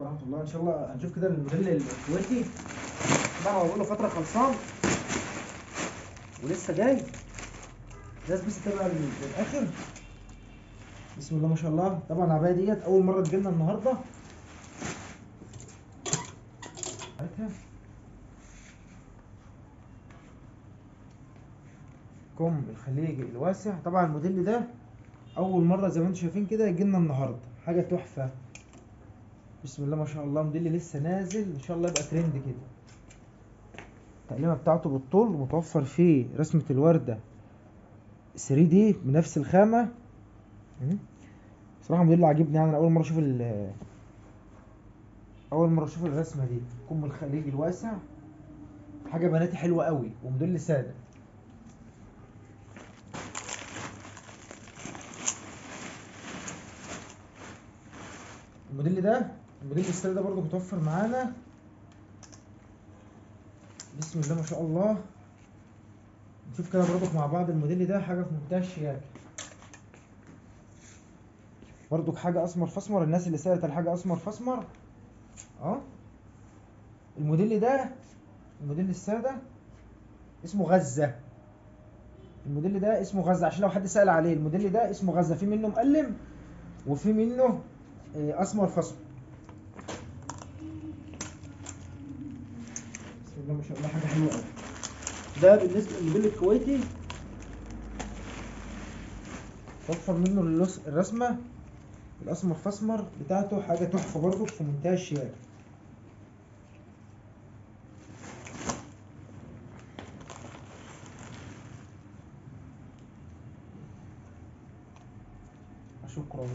ورحمة الله. ان شاء الله هنشوف كده الموديل الكويتي. طبعا هو بقاله فترة خلصان ولسه جاي، لازم بس تتابع للآخر. بسم الله ما شاء الله. طبعا العباية ديت أول مرة تجيلنا النهاردة بتاعتها، كم الخليجي الواسع. طبعا الموديل ده أول مرة زي ما انتم شايفين كده يجيلنا النهاردة، حاجة تحفة. بسم الله ما شاء الله. موديل لسه نازل، إن شاء الله يبقى ترند كده. التقليمة بتاعته بالطول، متوفر فيه رسمة الوردة 3D بنفس الخامة. بصراحة موديل عاجبني، يعني أنا أول مرة أشوف الرسمة دي. كم الخليجي الواسع، حاجة بناتي حلوة قوي، وموديل سادة. الموديل السادة ده برضو متوفر معانا. بسم الله ما شاء الله. نشوف كده برضو مع بعض. الموديل ده حاجة في منتهى الشياكة، برضو حاجة أسمر فأسمر. الناس اللي سألت على حاجة أسمر فأسمر، الموديل ده، الموديل السادة اسمه غزة. الموديل ده اسمه غزة عشان لو حد سأل عليه. الموديل ده اسمه غزة، في منه مقلم وفي منه أسمر فأسمر. بسم الله ما شاء الله، حاجة حلوة قوي. ده بالنسبة للموديل الكويتي، وفر منه الرسمة الأسمر فأسمر بتاعته، حاجة تحفة برضو في منتهى الشياكة. شكرا.